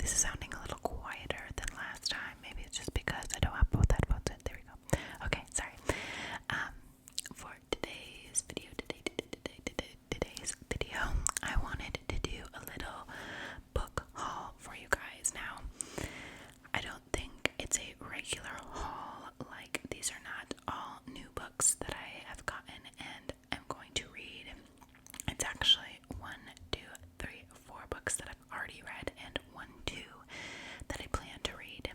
This is sounding a little quieter than last time. Maybe it's just because I don't have both headphones in. There we go. Okay, sorry. For today's video, I wanted to do a little book haul for you guys. Now, I don't think it's a regular haul. Like, these are not all new books that I have gotten and I'm going to read. It's actually 1, 2, 3, 4 books that I've already read and 1, 2 that I plan to read.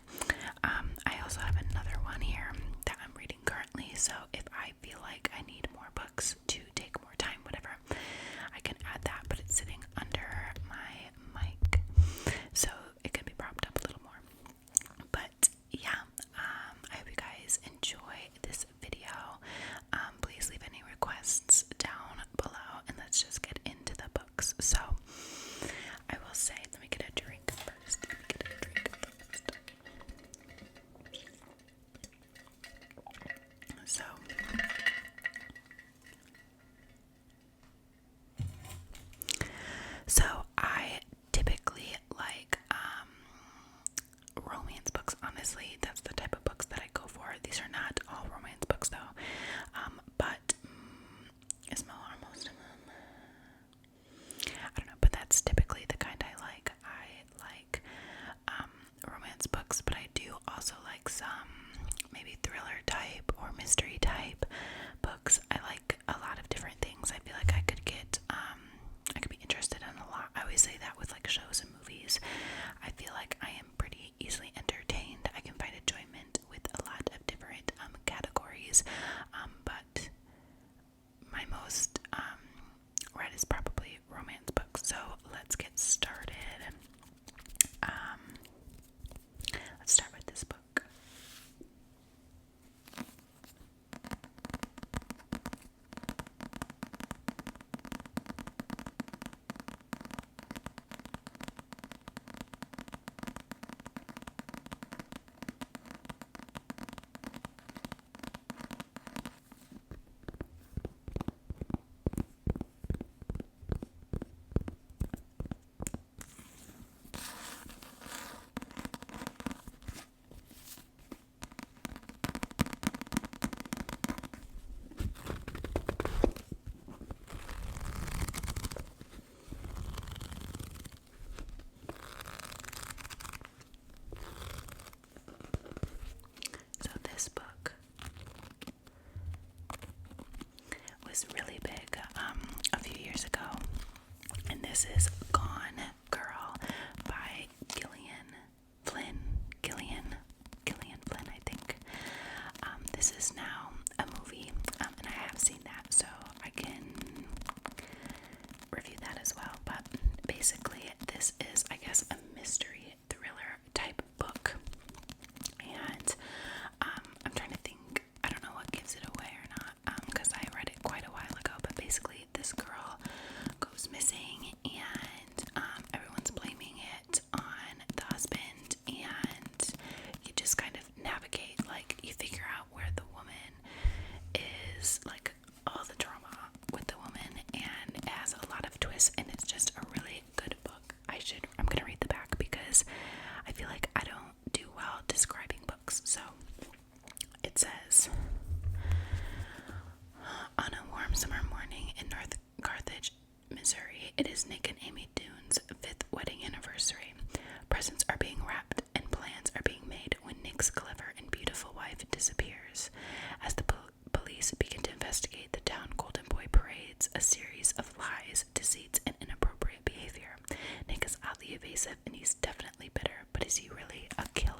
I also have another one here that I'm reading currently, so if I feel like I need more books to take more time, whatever, I can add that, but it's sitting under my mic, so it can be propped up a little more. But yeah, I hope you guys enjoy this video. Please leave any requests down below, and let's just get into the books. So I will say, let me get a drink first. So I typically like romance books. Honestly, that's the type of books that I go for. These are not all romance books though, but I smell most of them. I don't know, but that's typically the kind I like. I like romance books, but I do also like some maybe thriller type or mystery type books. I like a lot of different things. I feel like I could get I could be interested in a lot. I always say that with like shows and movies. I feel like I am pretty easily entertained. I can find enjoyment with a lot of different categories, but my most read is probably romance books. So let's get started. Let's start with this book. So this book was really big a few years ago, and this is Gone Girl by Gillian Flynn, I think. This is now a movie, and I have seen that, so I can review that as well. But basically, this is, I guess, a mystery thriller type book, and I'm trying to think. I don't know what gives it away or not, because I read it quite a while ago. But basically, this girl goes missing, and everyone's blaming it on the husband, and you just kind of navigate, like, you figure out where the woman is, like, all the drama with the woman, and it has a lot of twists, and it's just a really good book. I'm gonna read the back because I feel like I don't do well describing books. So it says, on a warm summer morning in North Carthage, Missouri, it is Nick and Amy Dune's 5th wedding anniversary. Presents are being wrapped and plans are being made when Nick's clever and beautiful wife disappears. As the police begin to investigate, the town Golden Boy parades a series of lies, deceits, and inappropriate behavior. Nick is oddly evasive and he's definitely bitter, but is he really a killer?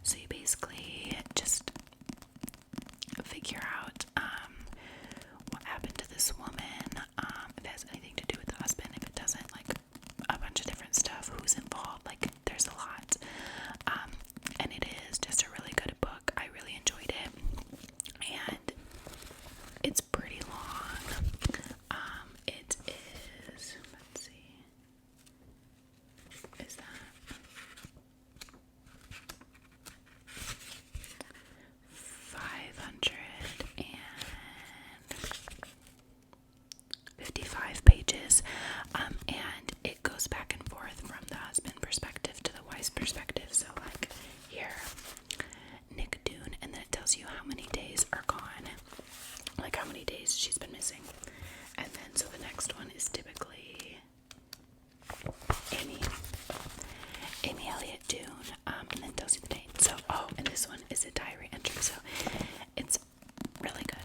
So you basically just figure out what happened to this woman, if it has anything to do with the husband, if it doesn't, like a bunch of different stuff, who's involved, like there's a lot. And it is just a really good book. I really enjoyed it, and it's pretty long. It is, let's see, is that 555 pages, and it goes back and forth from the husband perspective to the wife's perspective. So like here, Nick Dune, and then it tells you how many days are gone, like how many days she's been missing. And then so the next one is typically Amy Elliott Dune, and then tells you the date. So and this one is a diary entry, so it's really good.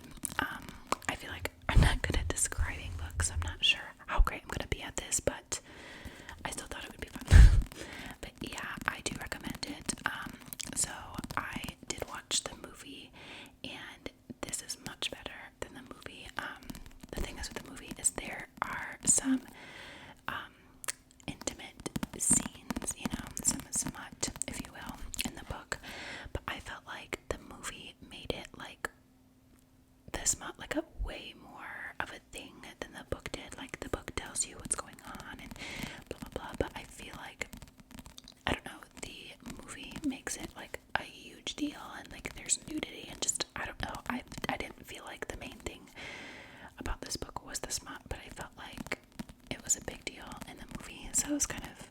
I feel like I'm not good at describing books. I'm not sure how great I'm gonna be at this, but I still thought it would be fun. But yeah, I do recommend it. So I did watch the movie, and this is much better than the movie. The thing is with the movie is there are some intimate scenes, some smut, if you will, in the book. But I felt like the movie made it like the smut like a way more of a thing than the book did. Like the book tells you what's going on and blah blah blah, but I feel like, I don't know, the movie makes it like a huge deal, and like there's nudity and just, I don't know, I didn't feel like the main thing about this book was the smut, but I felt like it was a big deal in the movie, so it was kind of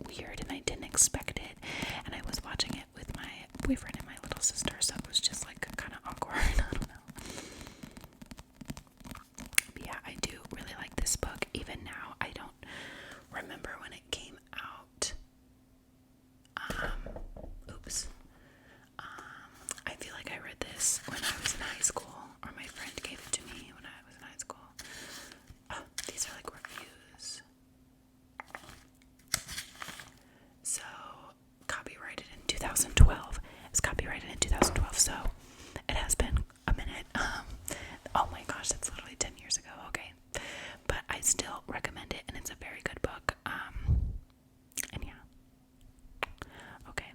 weird and I didn't expect it. And I was watching it with my boyfriend and my little sister, so it was just like kind of awkward. I don't know. But yeah, I do really like this book. Even now, I don't remember when it came out. I feel like I read this when I was in high school, or my friend gave it to me when I was in high school. Oh, these are like reviews. So, copyrighted in 2012. It's copyrighted in 2012, so it has been a minute. Oh my gosh, that's literally 10 years ago. Okay, but I still recommend it, and it's a very good book. And yeah. Okay.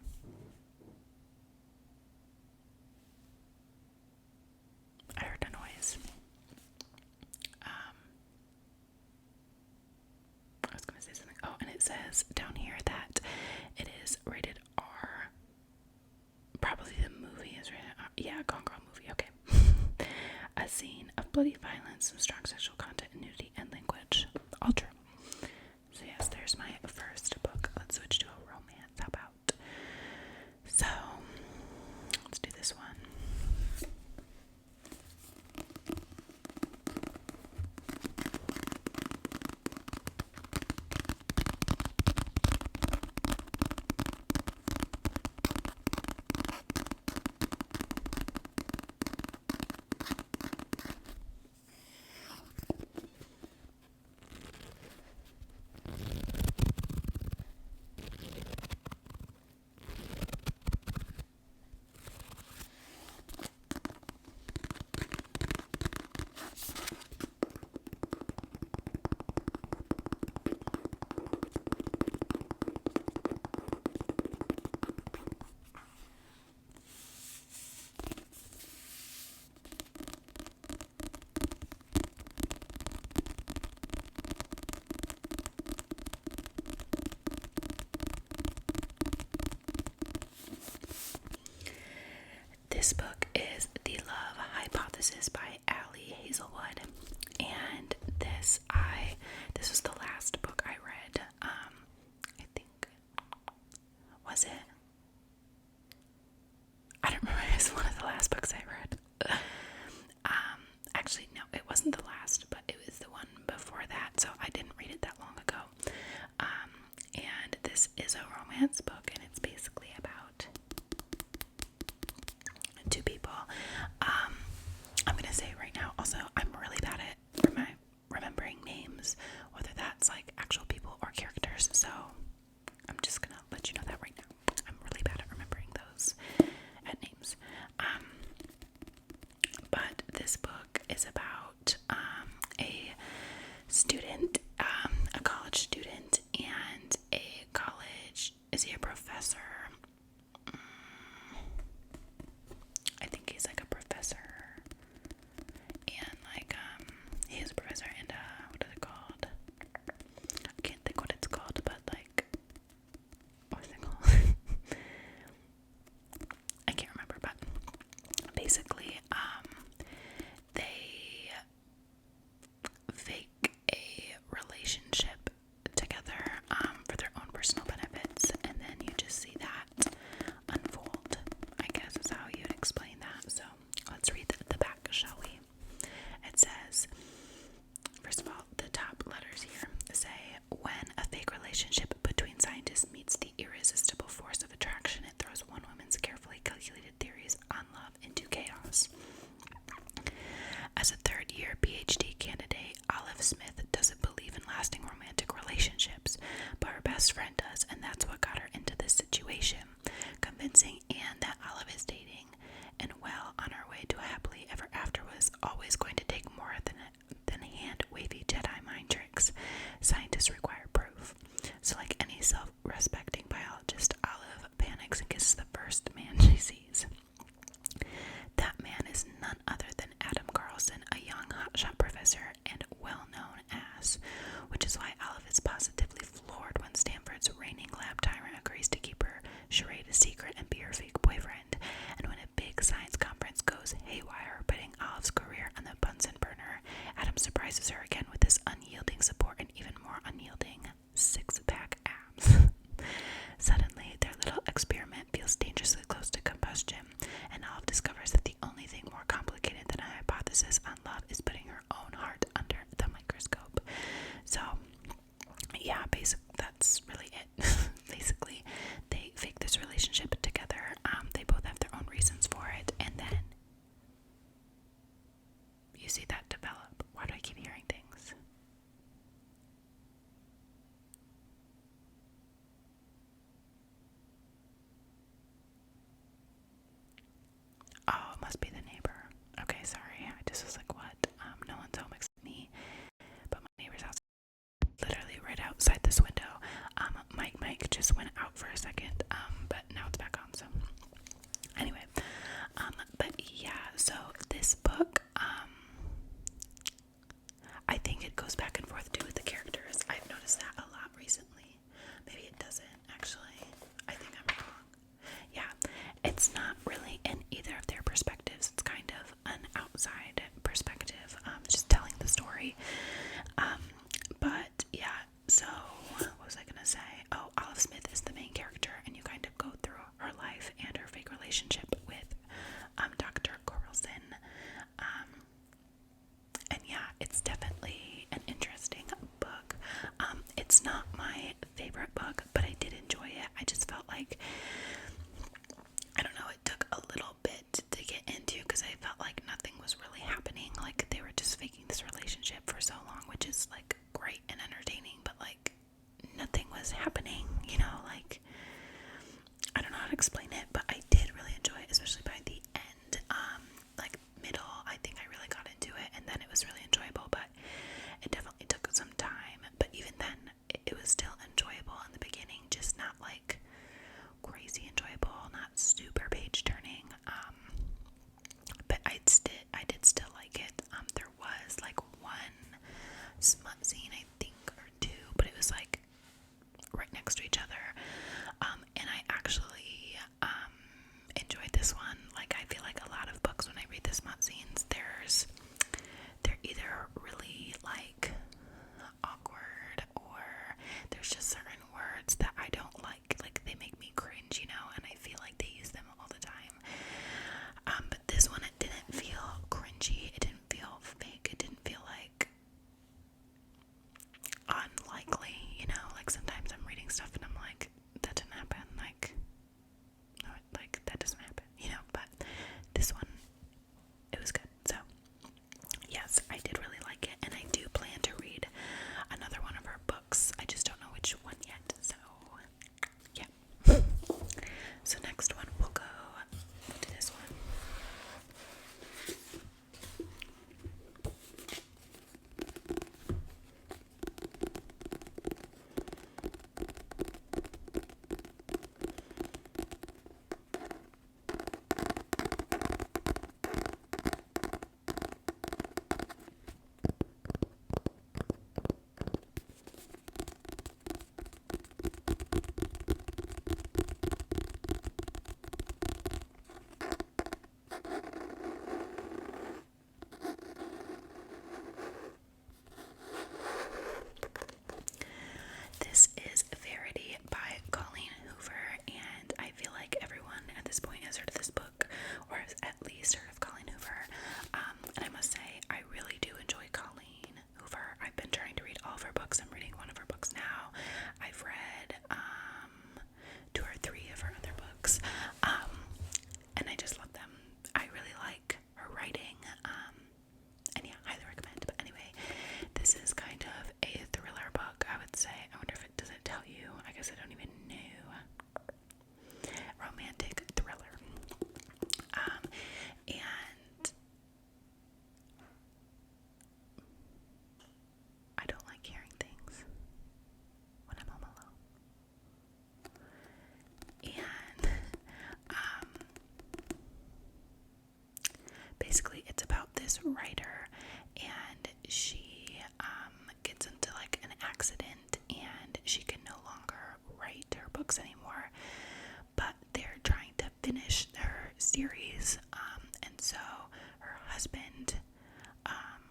I heard a noise. I was gonna say something. Oh, and it says down here that it is rated R. Probably the movie is rated R. Yeah, Gone Girl movie. Okay. A scene of bloody violence, some strong sexual content, nudity, and language. All true. So yes, there's my first book. Let's switch to a romance. How about? So let's do this one. This book is The Love Hypothesis by Ali Hazelwood, and this was the last book I read. I think, was it? I don't remember. It's one of the last books I read. Actually, no, it wasn't the last, but it was the one before that. So I didn't read it that long ago. And this is a romance book, and it's basically about two people. I'm gonna say right now, also, I'm really bad at remembering names, whether that's like actual people or characters, so I'm just gonna let you know that right now. I'm really bad at remembering those at names. But this book is about a student, a college student, and a college, is he a professor? I think he's like a professor, and like he is a professor, and what is it called? I can't think what it's called, but like, what is it called? I can't remember, but basically they fake a relationship together for their own personal benefits, was, and that's what got her into this situation, convincing Anne that Olive is dating and well on her way to a happily ever after was always going to take more than hand-wavy Jedi mind tricks. Scientists require proof. So like any self-respecting biologist, Olive panics and kisses the first man she sees. That man is none other than Adam Carlson, a young hotshot professor and well-known ass, which is why Olive is positively floored when Stanford's reigning lab tyrant agrees to keep her charade a secret and be her fake boyfriend, and when a big science conference goes haywire, putting Olive's career on the Bunsen burner, Adam surprises her again with his unyielding support and even more unyielding six-pack abs. Suddenly, their little experiment feels dangerously close to combustion, and Olive discovers that the only thing more complicated than a hypothesis on love is putting her own heart under the microscope. So, yeah, that's really it. Basically, they fake this relationship together. They both have their own reasons for it, and then you see that develop. Why do I keep hearing things? Oh, it must be the neighbor. Okay, sorry. I just was like, what? No one's home except me. But my neighbor's house literally right outside this window. Mike just went out for a second, but now it's back on, so anyway, but yeah, so this book, I think it goes back and forth too with the characters. I've noticed that a lot recently. Maybe it doesn't, actually. I think I'm wrong. Yeah, it's not really in either of their perspectives. It's kind of an outside perspective, just telling the story. But yeah, so what was I gonna say? Oh, Olive Smith is the main character, and you kind of go through her life and her fake relationship with Dr. Carlson. And yeah, it's definitely an interesting book. It's not my favorite book, but I did enjoy it. I just felt like, I don't know, it took a little bit to get into because I felt like nothing was really happening. Like they were just faking this relationship for so long, which is like great and entertaining, but like nothing was happening, like I don't know how to explain it, but I did really enjoy it, especially by the end. Like middle, I think I really got into it, and then it was really enjoyable, but it definitely took some time. But even then, it was still enjoyable in the beginning, just not like crazy enjoyable, not super page turning. But I did still like it. There was like one smut scene, I think, or two, but it was like right next to each other. And I actually enjoyed this one. Like I feel like a lot of books when I read the smut scenes, they're either this writer, and she gets into like an accident, and she can no longer write her books anymore. But they're trying to finish their series, and so her husband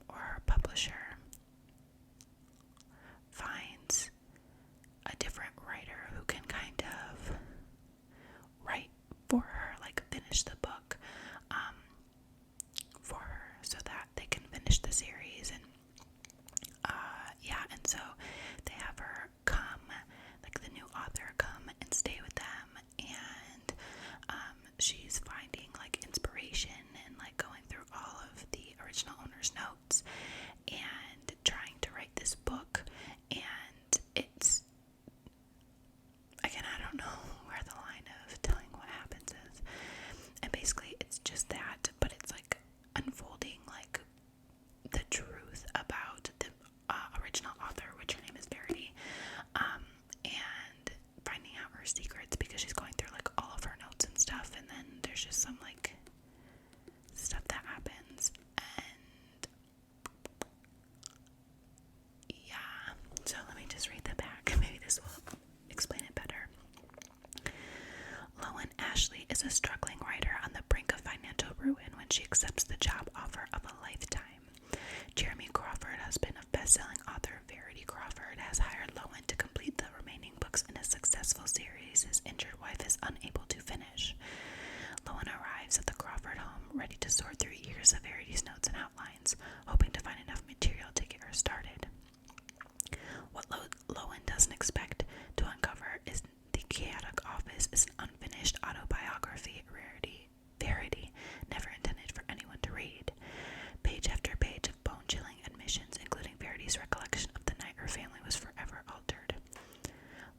or her publisher finds a different writer who can kind of write for her, like finish the book for her so that they can finish the series. And and so they have her come, like the new author, come and stay with them, and she's finding like inspiration and like going through all of the original owner's notes and trying to write this book. And it's, again, I don't know where the line of telling what happens is, and basically it's just that, but it's like unfolding like the truth about the original author, which her name is Verity, and finding out her secrets, because she's going through like all of her notes and stuff, and then there's just some like stuff that happens, and yeah, so let me just read the back, maybe this will explain it better. Lowen Ashley is a struggling writer on the brink of financial ruin when she accepts the job offer of a lifetime. Jeremy Crawford, husband of best-selling author Verity Crawford, has hired Lowen to complete the remaining books in a successful series his injured wife is unable to finish. Lowen arrives at the Crawford home, ready to sort through years of Verity's notes and outlines, hoping to find enough material to get her started. What Lowen doesn't expect to uncover is the chaotic office is an unfinished autobiography Verity never intended for anyone to read. Page after page of bone-chilling admissions, including Verity's recollection of the night her family was forever altered.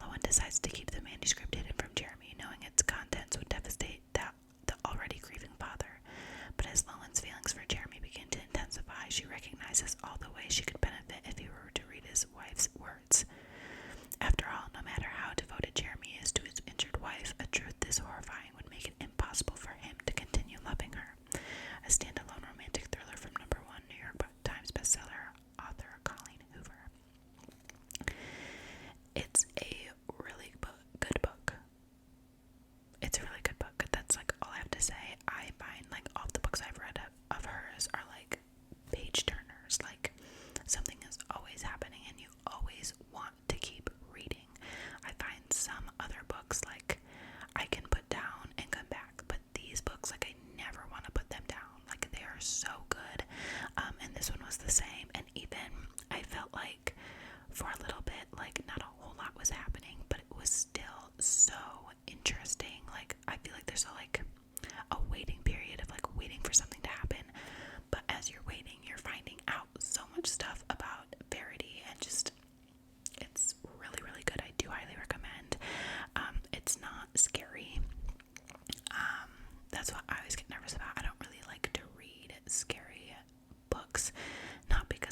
Lowen decides to keep the manuscript hidden from Jeremy, knowing its contents would devastate the already grieving father. But as Lowen's feelings for Jeremy begin to intensify, she recognizes all the ways she could benefit if he were to read his wife's words. After all, no matter how devoted Jeremy is to his injured wife, a truth this horrifying would make it impossible for him to continue loving her. A standalone romantic thriller from #1 New York Times bestseller author Colleen Hoover. It's a really good book. It's a really good book. That's like all I have to say. I find like all the books I've read of hers are like page turners. Like something is always happening and you always want to keep reading. I find some other books like I can put down and come back, but these books, like, I never want to put them down. Like, they are so good. And this one was the same. And even I felt like for a little bit, like, not a whole lot was happening, but it was still so interesting. Like, I feel like there's a waiting period of like waiting for something to happen, but as you're waiting, you're finding out so much stuff about Verity, and just, it's really, really good. I do highly recommend. It's not scary. That's what I always get nervous about. I don't really like to read scary books, not because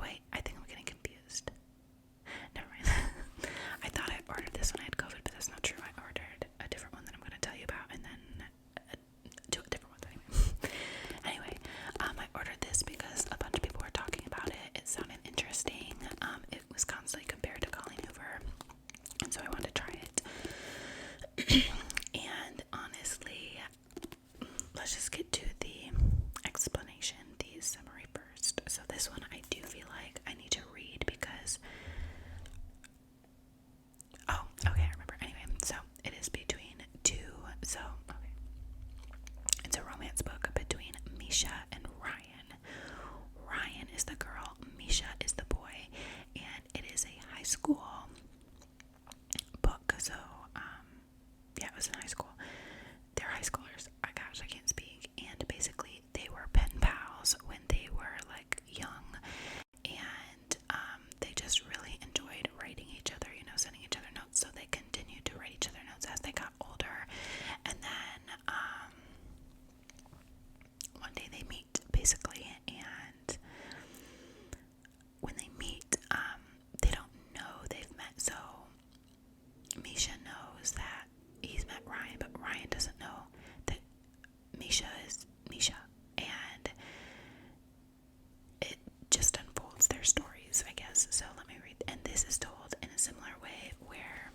wait, I think I'm getting confused. Never mind. I thought I ordered this when I had COVID, but that's not true. I ordered a different one that I'm going to tell you about, and then two different ones anyway. I ordered this because a bunch of people were talking about it. It sounded interesting. It was constantly compared to Colleen Hoover, and so I wanted to try it. And honestly, let's just get to the explanation, the summary first. So this one I do feel like I need to read because okay, I remember. Anyway, so it is between two, okay. It's a romance book between Misha and Ryan. Ryan is the girl, Misha is the boy, and it is a high school book, so, yeah, it was in high school. They're high schoolers. Gosh, I can't speak. And basically, they were pen pals when they were, like, young, and, they just really enjoyed writing each other, sending each other notes, so they continued to write each other notes as they got older, and then, one day they meet, basically, and when they meet, they don't know they've met, so Misha knows that he's met Ryan, but Ryan doesn't know that Misha is Misha, and it just unfolds their stories, I guess. So let me read, and this is told in a similar way, where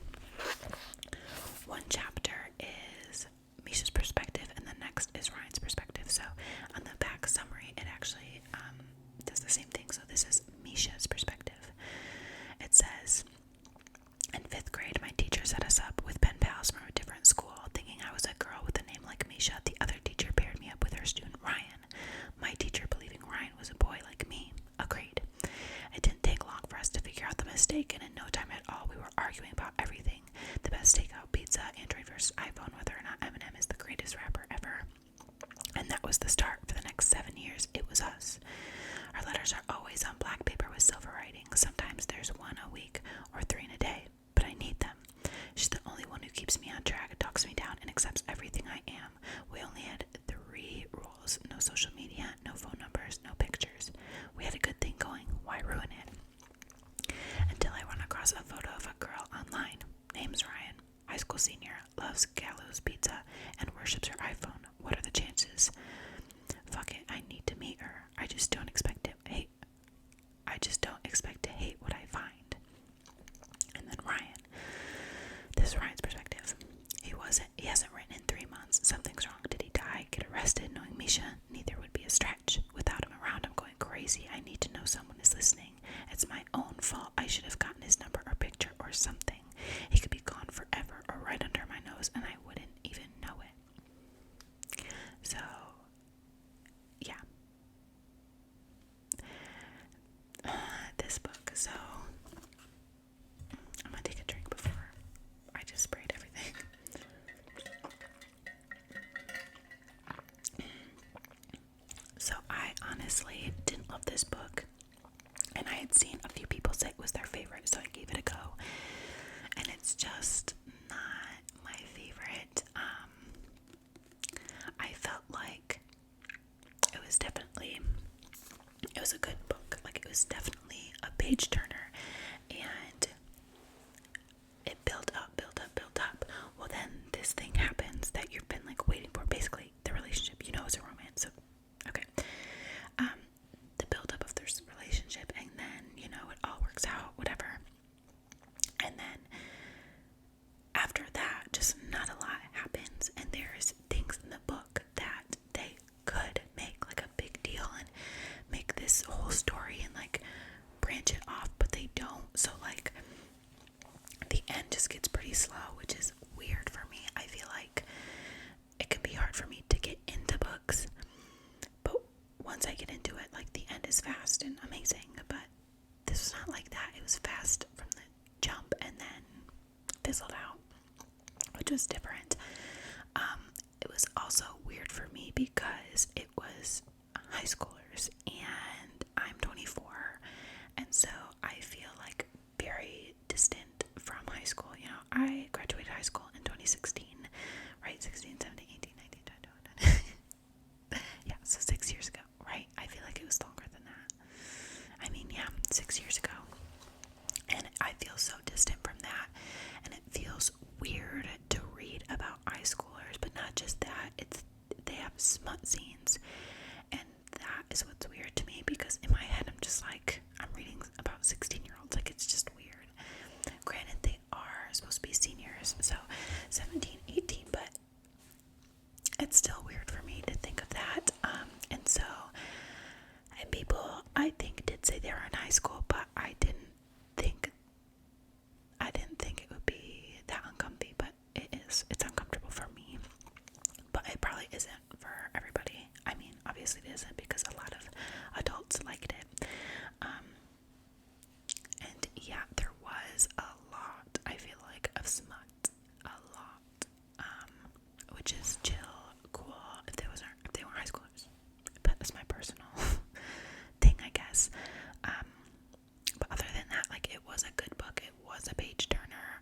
one chapter is Misha's perspective and the next is Ryan's perspective. So on the back summary, it actually does the same thing. So this is Misha's perspective. It says, in 5th grade, my teacher set us up with pen pals from a different school. Thinking I was a girl with a name like Misha, the other teacher paired me up with her student Ryan. My teacher, believing Ryan was a boy like me, agreed. It didn't take long for us to figure out the mistake, and in no time at all, we were arguing about everything. The best takeout pizza, Android versus iPhone, whether or not Eminem is the greatest rapper ever. And that was the start. For the next 7 years, it was us. Our letters are always on black paper with silver writing. Sometimes there's one a week or 3 in a day, but I need them. She's the only one who keeps me on track, talks me down, and accepts everything I am. We only had 3 rules: no social media, no phone numbers, no pictures. We had a good thing going. Why ruin it? Until I run across a photo of a girl online. Name's Ryan, high school senior, loves Gallows Pizza, and worships her iPhone. What are the chances? Fuck it, I need to meet her. I just don't expect to hate what I find. And then Ryan. This is Ryan's perspective. He hasn't written in 3 months. Something's wrong. Did he die? Get arrested? Knowing Misha, neither would be a stretch. Without him around, I'm going crazy. I need to know someone is listening. It's my own fault. I should have gotten his number or picture or something. He could be gone forever or right under my nose and I wouldn't even know it. So, yeah. This book, so I'm gonna take a drink before I just sprayed everything. So I honestly didn't love this book, and I had seen a few people say it was their favorite, so I gave it a go, and it's just not my favorite. I felt like it was a good book, like it was definitely a page turner, and it built up. Well, then this thing happens that you've been like waiting for. Basically, the relationship, is a romance. So, okay, the build up of this relationship, and then it all works out, whatever. And then after that, just not a lot happens, and there's things in the book that they could make like a big deal and make this whole story and like branch it off, but they don't. So like the end just gets pretty slow, which is weird for me. I feel like it can be hard for me to get into books, but once I get into it, like the end is fast and amazing. But this was not like that. It was fast from the jump and then fizzled out, which was different. It was also weird for me because it was high schoolers and I'm 24, and so I feel like very distant from high school. I graduated high school in 2016, right? 16, 17, 18, 19, 20. Yeah, so 6 years ago, right? I feel like it was longer than that. I mean, yeah, because in my head I'm just like, I'm reading about 16-year-olds. Like, it's just weird. Granted, they are supposed to be seniors, so 17, 18, but it's still weird for me to think of that. And people, I think, did say they were in high school, but I didn't think it would be that uncomfy, but it is. It's uncomfortable for me, but it probably isn't for everybody. I mean, obviously it isn't, because a lot of adults liked it. And yeah, there was a lot, I feel like, of smut. A lot. Which is chill, cool, if they weren't high schoolers. But that's my personal thing, I guess. But other than that, like, it was a good book. It was a page turner.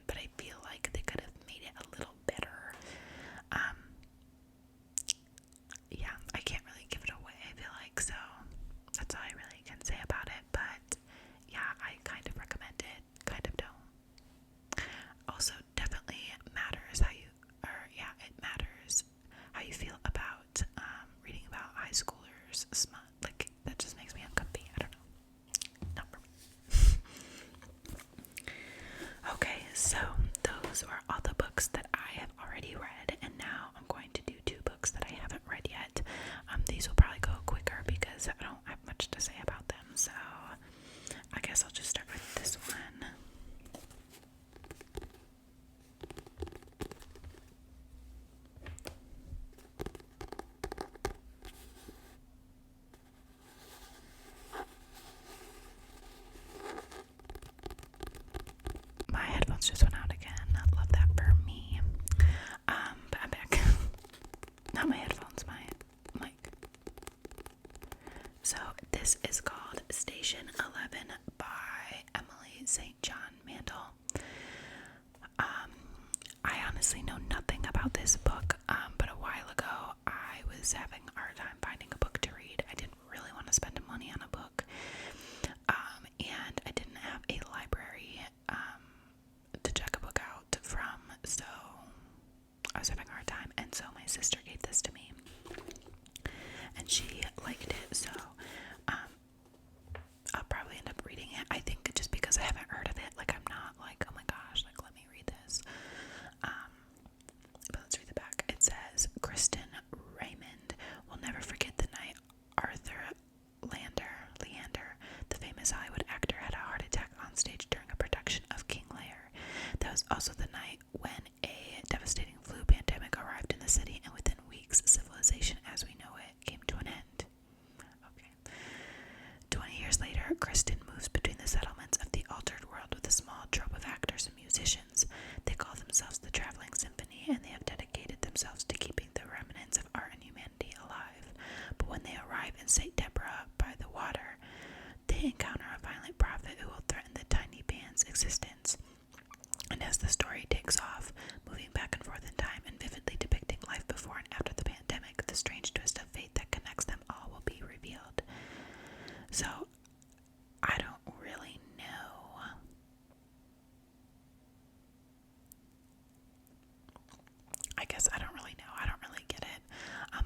But I feel like they could have made it a little better. Yeah, I can't really give it away, I feel like, so that's all I really can say about it. But yeah, I kind of recommend it, kind of don't. Also, definitely matters it matters how you feel about reading about high schoolers smut. Like, that just makes me uncomfy. I don't know. Not for me. Okay, so those were all the books that I have already read, and now I'm going to do 2 books that I haven't read yet. These will probably go quicker because I don't have much to say about them, so I guess I'll just start with this one. My headphones just went out again. I love that for me. But I'm back. Not my headphones, my mic. So this is called Station 11 by Emily St. John Mandel. I honestly know nothing about this book, but a while ago I was having a hard time finding a book to read. I didn't really want to spend money on a book, and I didn't have a library to check a book out from, so I was having a hard time, and so my sister gave this to me, and she liked it, so I'll probably end up reading it. I think just because I haven't heard of it, like, I'm not like, oh my gosh, like, let me read this. But let's read the back. It says, Kristen Raymond will never forget the night Arthur Leander, the famous Hollywood actor, had a heart attack on stage during a production of King Lear. That was also the night when a devastating flu pandemic arrived in the city, and within weeks, civilization as we know it came to an end. Okay. 20 years later, Kristen moves between the settlements of the altered world with a small troop of actors and musicians. They call themselves the Traveling Symphony, and they have dedicated themselves to keeping the remnants of art and humanity alive. But when they arrive in St. Deborah by the water, they encounter a violent prophet who will threaten the tiny band's existence. And as the story takes off, moving back and forth in time and vividly depicting life before and after the pandemic, the strange twist of fate that connects them all will be revealed. So, I don't really know. I guess I don't really know. I don't really get it.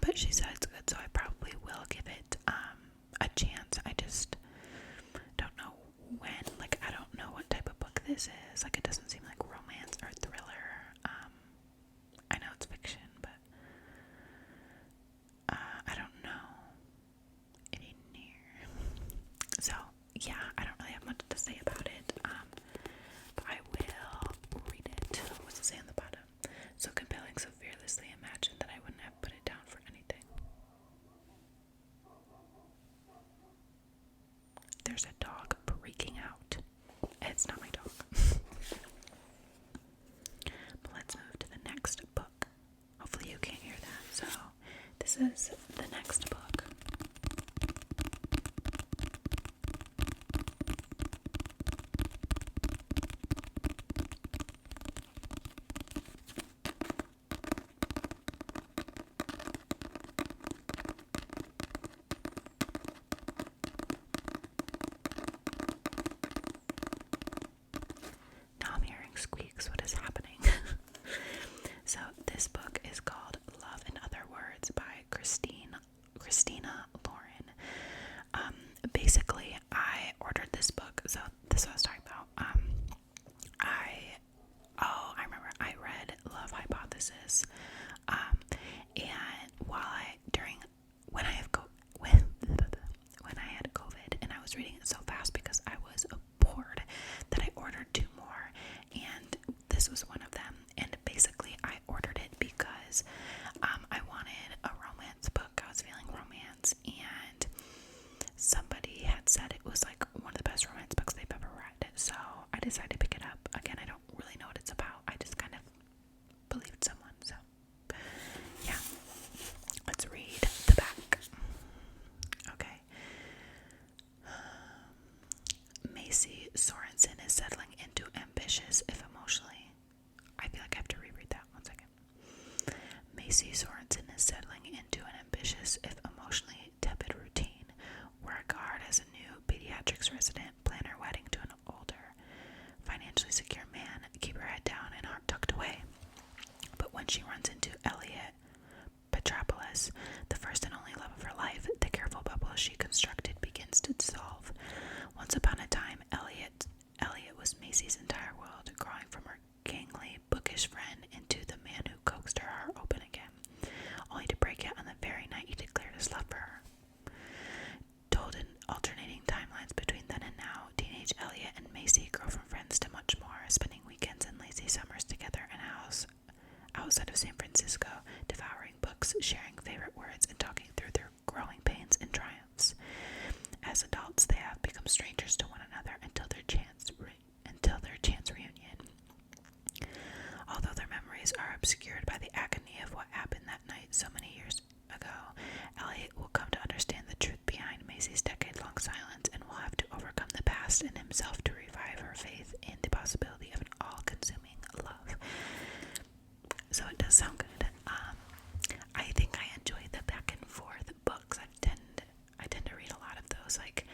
But she said it's good, so I probably will give it a chance. I just don't know when. Like, I don't know what type of book this is. Like, it doesn't seem like romance or thriller. I know it's fiction, but I don't know any near. So, yeah, I don't really have much to say about it. But I will read it. What's it say on the bottom? So compelling, so fearlessly imagined that I wouldn't have put it down for anything. There's a dog breaking out. It's not my dog. But let's move to the next book. Hopefully you can't hear that. So this is the next book. Now I'm hearing squeaks. What is happening? So this book is called Love in Other Words by Christine so this is what I was talking about. I remember I read Love Hypothesis, and when I have when I had COVID, and I was reading it so fast because I was bored that I ordered 2 more, and this was one of them. And basically, I ordered it because I wanted a romance book. I was feeling romance, and somebody had said it was like one of the best romance books they've ever read. So I decided to pick it up. Again, I don't really know what it's about. I just kind of believed someone. So yeah, let's read the back. Okay. Macy Sorensen is settling into ambitious, if emotionally. I feel like I have to reread that. One second. Macy Sorensen is settling into an ambitious, if emotionally tepid routine, where a guard as a new pediatrics resident plan her wedding to an older, financially secure man, keep her head down and heart tucked away. But when she runs into Elliot Petropoulos, the first and only love of her life, the careful bubble she constructed begins to dissolve. Once upon a time, Elliot was Macy's entire world, growing from her gangly, bookish friend into the man who coaxed her heart open again, only to break it on the very night he declared his love for her. Told in alternating timelines between then and now, teenage Elliot and Macy grow from friends to much more, spending weekends and lazy summers together in a house outside of San Francisco, devouring books, sharing favorite words, and talking through their growing pains and triumphs. As adults, they have become strangers to one another until their chance reunion. Although their memories are obscured by the agony of what happened that night so many years ago, Elliot will come to understand the truth behind Macy's decade-long silence and will have to overcome the past in himself to revive her faith in the possibility of an all-consuming love. So it does sound good. I think I enjoy the back and forth books. I tend to read a lot of those. Like,